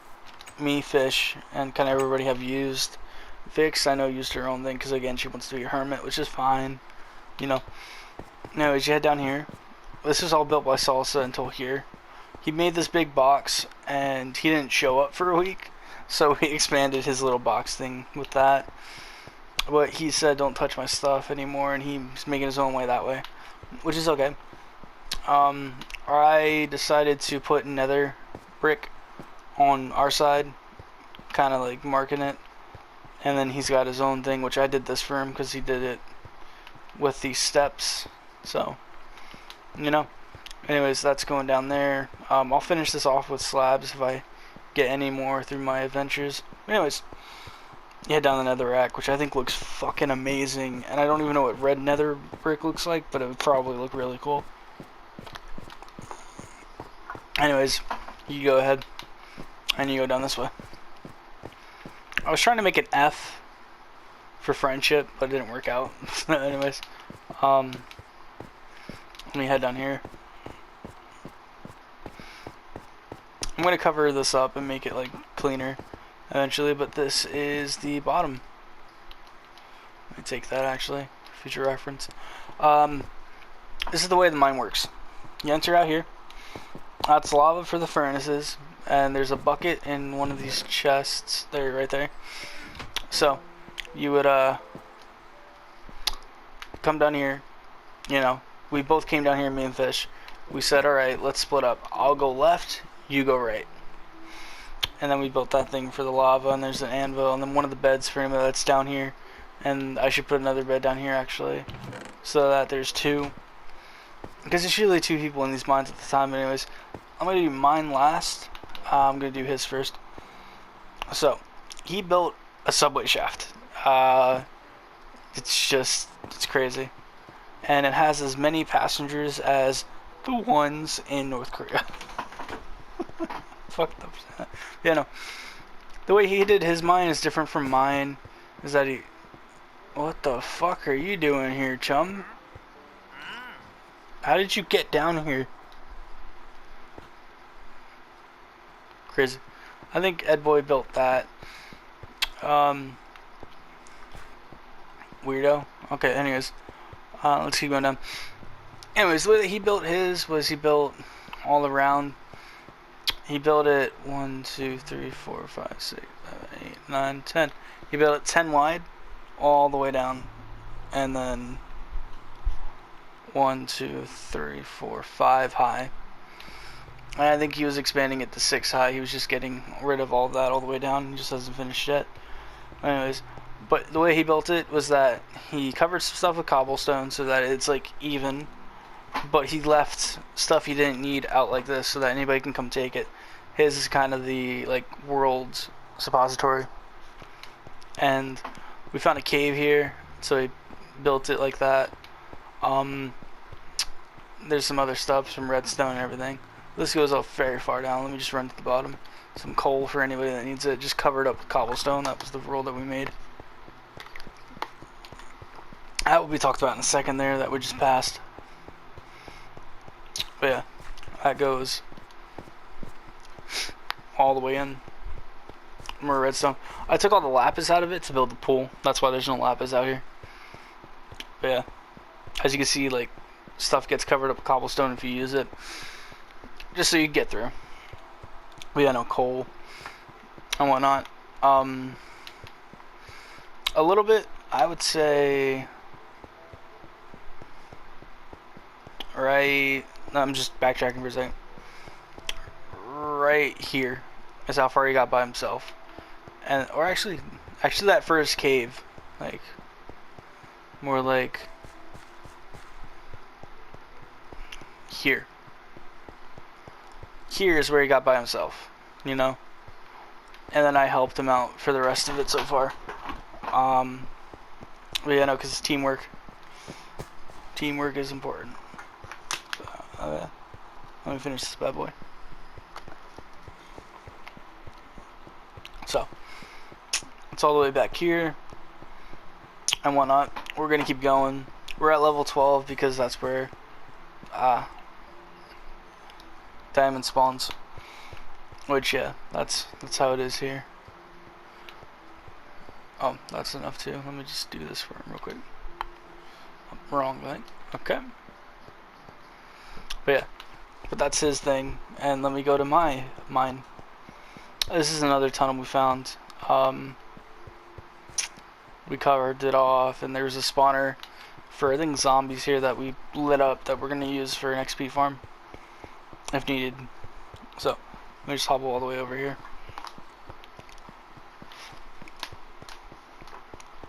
me, Fish, and kind of everybody have used. Vic's, I know, used her own thing because again she wants to be a hermit, which is fine, you know. Anyways, you head down here. This is all built by Salsa until here. He made this big box and he didn't show up for a week, so he expanded his little box thing with that. But he said don't touch my stuff anymore, and he's making his own way that way, which is okay. I decided to put nether brick on our side, kind of like marking it, and then he's got his own thing, which I did this for him because he did it with these steps, so you know. Anyways, that's going down there. I'll finish this off with slabs if I get any more through my adventures. Anyways, you head down the nether rack, which I think looks fucking amazing, and I don't even know what red nether brick looks like, but it would probably look really cool. Anyways, you go ahead and you go down this way. I was trying to make an F for friendship, but it didn't work out. Anyways, let me head down here. I'm gonna cover this up and make it like cleaner eventually, but this is the bottom. Let me take that actually, future reference. This is the way the mine works. You enter out here. That's lava for the furnaces, and there's a bucket in one of these chests there, right there. So you would come down here. You know, we both came down here, me and Fish. We said, all right, let's split up. I'll go left, you go right. And then we built that thing for the lava, and there's an anvil, and then one of the beds for him that's down here. And I should put another bed down here actually, so that there's two. Because there's usually two people in these mines at the time. Anyways, I'm gonna do mine last. I'm gonna do his first. So he built a subway shaft. It's crazy, and it has as many passengers as the ones in North Korea. Fucked up. Yeah, no. The way he did his mine is different from mine. Is that he? What the fuck are you doing here, chum? How did you get down here? Crazy. I think Ed Boy built that. Weirdo. Okay, anyways. Let's keep going down. Anyways, the way that he built his was he built all around. He built it 1, 2, 3, 4, 5, 6, 7, 8, 9, 10. He built it 10 wide all the way down. And then 1, 2, 3, 4, 5 high. And I think he was expanding it to 6 high. He was just getting rid of all of that all the way down. He just hasn't finished yet. Anyways, but the way he built it was that he covered some stuff with cobblestone so that it's like even, but he left stuff he didn't need out like this so that anybody can come take it. His is kind of the like world's suppository. And we found a cave here, so he built it like that. There's some other stuff, some redstone and everything. This goes up very far down. Let me just run to the bottom. Some coal for anybody that needs it. Just covered up with cobblestone. That was the world that we made. That will be talked about in a second there, that we just passed. But yeah, that goes all the way in. more redstone. I took all the lapis out of it to build the pool. That's why there's no lapis out here. But yeah, as you can see, like, stuff gets covered up with cobblestone if you use it, just so you get through. We got no coal and whatnot. A little bit, I would say, right. I'm just backtracking for a second. Right here is how far he got by himself, and or actually that first cave, like more like here. Here is where he got by himself, you know. And then I helped him out for the rest of it so far. But yeah, no, because it's teamwork. Teamwork is important. So, okay. Let me finish this bad boy. So, it's all the way back here and whatnot. We're gonna keep going. We're at level 12 because that's where diamond spawns. Which, yeah, that's how it is here. Oh, that's enough too. Let me just do this for him real quick. Wrong thing. Okay. But yeah, but that's his thing. And let me go to mine. This is another tunnel we found. We covered it off, and there's a spawner for, I think, zombies here that we lit up that we're gonna use for an XP farm if needed. So let me just hobble all the way over here,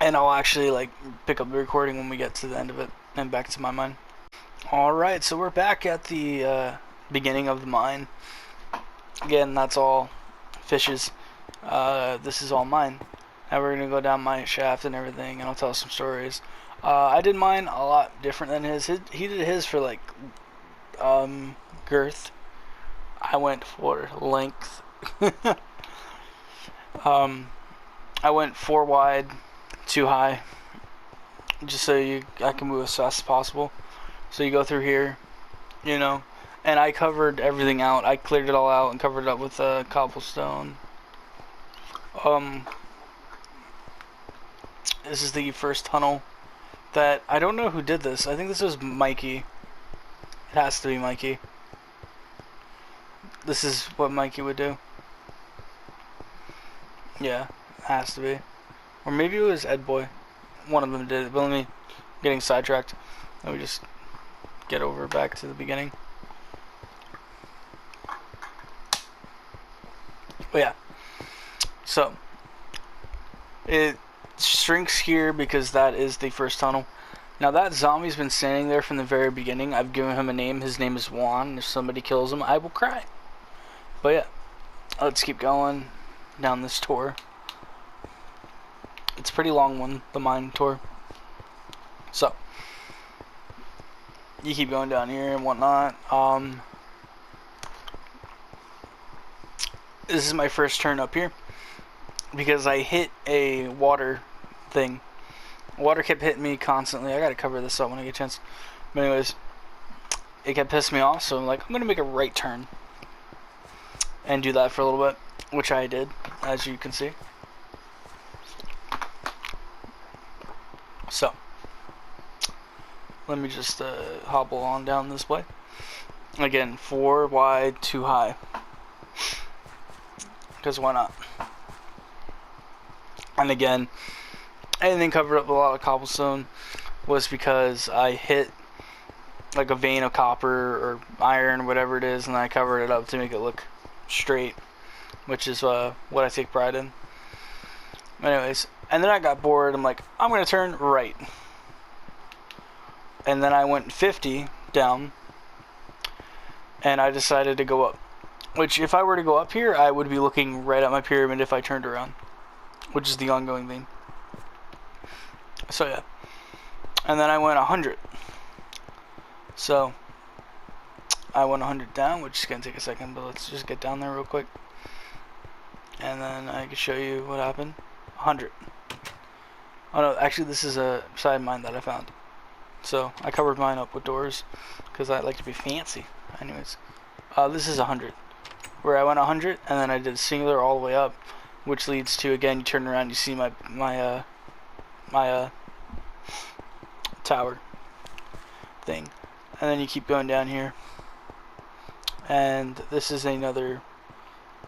and I'll actually like pick up the recording when we get to the end of it and back to my mine. Alright, so we're back at the beginning of the mine. Again, that's all fishes. This is all mine. Now we're gonna go down my shaft and everything, and I'll tell some stories. I did mine a lot different than his. He did his for like girth. I went for length. I went 4 wide, 2 high, just so I can move as fast as possible. So you go through here, you know, and I covered everything out. I cleared it all out and covered it up with cobblestone. This is the first tunnel that I don't know who did this. I think this was Mikey. It has to be Mikey. This is what Mikey would do. Yeah, it has to be. Or maybe it was Ed Boy. One of them did it. But let me, getting sidetracked. Let me just get over back to the beginning. But yeah. So it shrinks here because that is the first tunnel. Now that zombie's been standing there from the very beginning. I've given him a name. His name is Juan. If somebody kills him, I will cry. But yeah, let's keep going down this tour. It's a pretty long one, the mine tour. So you keep going down here and whatnot. This is my first turn up here because I hit a water thing. Water kept hitting me constantly. I gotta cover this up when I get a chance. But anyways, it kept pissing me off, so I'm like, I'm gonna make a right turn and do that for a little bit, which I did, as you can see. So let me just hobble on down this way. Again, 4 wide, 2 high. Because why not? And again, anything covered up with a lot of cobblestone was because I hit like a vein of copper or iron or whatever it is, and I covered it up to make it look straight, which is what I take pride in. Anyways, and then I got bored. I'm like, I'm gonna turn right, and then I went 50 down, and I decided to go up. Which, if I were to go up here, I would be looking right at my pyramid if I turned around, which is the ongoing thing. So yeah, and then I went 100. So I went 100 down, which is gonna take a second, but let's just get down there real quick, and then I can show you what happened. 100. Oh no, actually this is a side mine that I found. So I covered mine up with doors because I like to be fancy. Anyways, this is 100, where I went 100 and then I did singular all the way up, which leads to, again, you turn around, you see my tower thing, and then you keep going down here, and this is another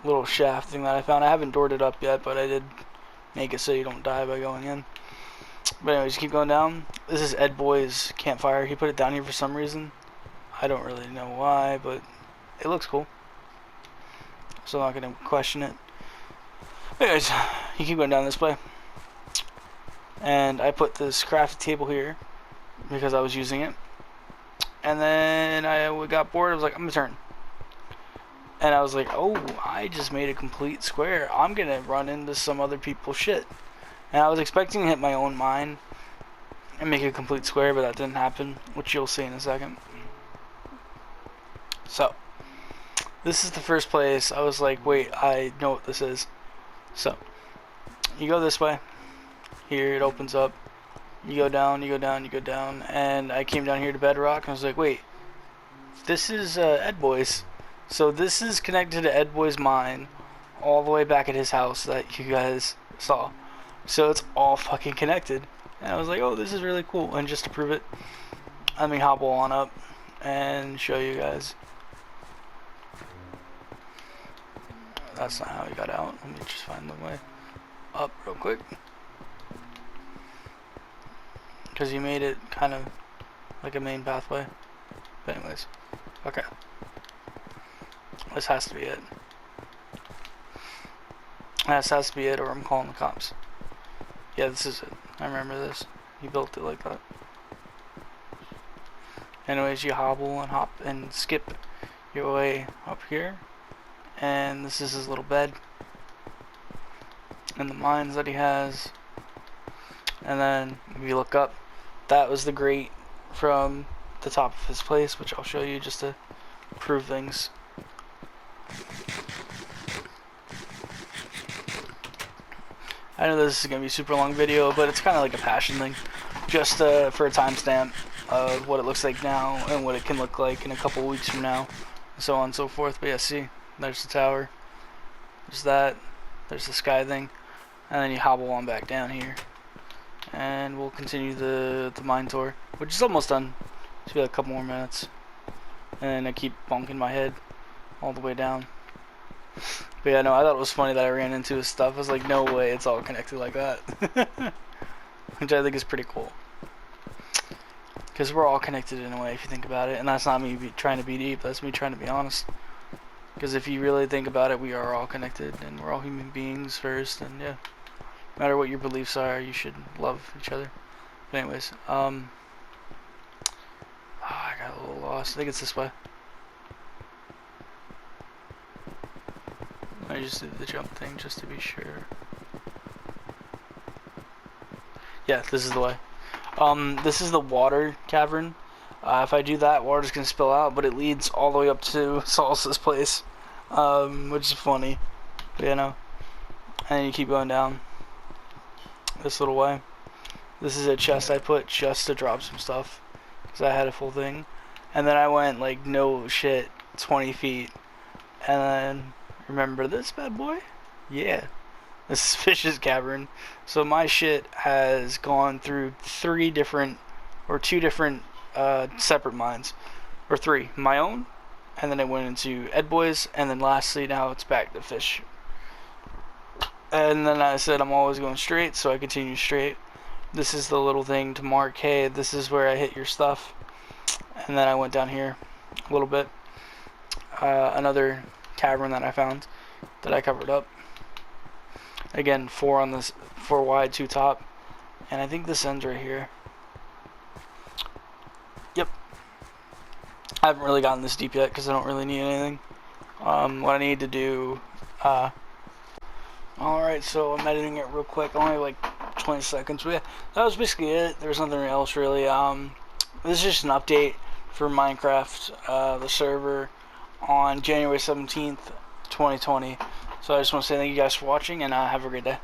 little shaft thing that I found. I haven't doored it up yet, but I did make it so you don't die by going in. But anyways, keep going down. This is Ed Boy's campfire. He put it down here for some reason. I don't really know why, but it looks cool, so I'm not gonna question it. Anyways, you keep going down this way, and I put this crafting table here because I was using it, and then I got bored. I was like, I'm gonna turn, and I was like, oh, I just made a complete square. I'm gonna run into some other people's shit, and I was expecting to hit my own mine and make a complete square, but that didn't happen, which you'll see in a second. So this is the first place. I was like, wait, I know what this is. So you go this way. Here it opens up. You go down, you go down, you go down, and I came down here to bedrock, and I was like, wait, this is Ed Boy's. So this is connected to Ed Boy's mine all the way back at his house that you guys saw. So it's all fucking connected. And I was like, oh, this is really cool. And just to prove it, let me hobble on up and show you guys. That's not how he got out. Let me just find the way up real quick, because he made it kind of like a main pathway. But anyways, okay, this has to be it. This has to be it, or I'm calling the cops. Yeah, this is it. I remember this. He built it like that. Anyways, you hobble and hop and skip your way up here. And this is his little bed and the mines that he has. And then if you look up, that was the grate from the top of his place, which I'll show you just to prove things. I know this is going to be a super long video, but it's kind of like a passion thing, just for a timestamp of what it looks like now and what it can look like in a couple weeks from now, and so on and so forth. But yeah, see, there's the tower, there's that, there's the sky thing, and then you hobble on back down here, and we'll continue the mine tour, which is almost done. Just be like a couple more minutes, and I keep bonking my head all the way down. But yeah, no, I thought it was funny that I ran into his stuff. I was like, no way, it's all connected like that. Which I think is pretty cool, because we're all connected in a way if you think about it, and that's not me trying to be deep, that's me trying to be honest. Because if you really think about it, we are all connected, and we're all human beings first, and yeah, no matter what your beliefs are, you should love each other. But anyways, I got a little lost. I think it's this way. I just did the jump thing just to be sure. Yeah, this is the way. This is the water cavern. If I do that, water's gonna spill out, but it leads all the way up to Salsa's place, which is funny, but, you know. And then you keep going down this little way. This is a chest I put just to drop some stuff, because I had a full thing. And then I went like, no shit, 20 feet, and then remember this bad boy? Yeah, this is Fish's cavern. So my shit has gone through two different separate mines, or three. My own, and then it went into Ed Boy's, and then lastly now it's back to Fish. And then I said I'm always going straight, so I continue straight. This is the little thing to mark, hey, this is where I hit your stuff. And then I went down here a little bit. Another cavern that I found that I covered up. Again, 4 on this, 4 wide, 2 top, and I think this ends right here. Yep. I haven't really gotten this deep yet because I don't really need anything. What I need to do. Alright, so I'm editing it real quick. Only like 20 seconds. But yeah, that was basically it. There's nothing else really. This is just an update for Minecraft, the server, on January 17th, 2020. So I just want to say thank you guys for watching, and have a great day.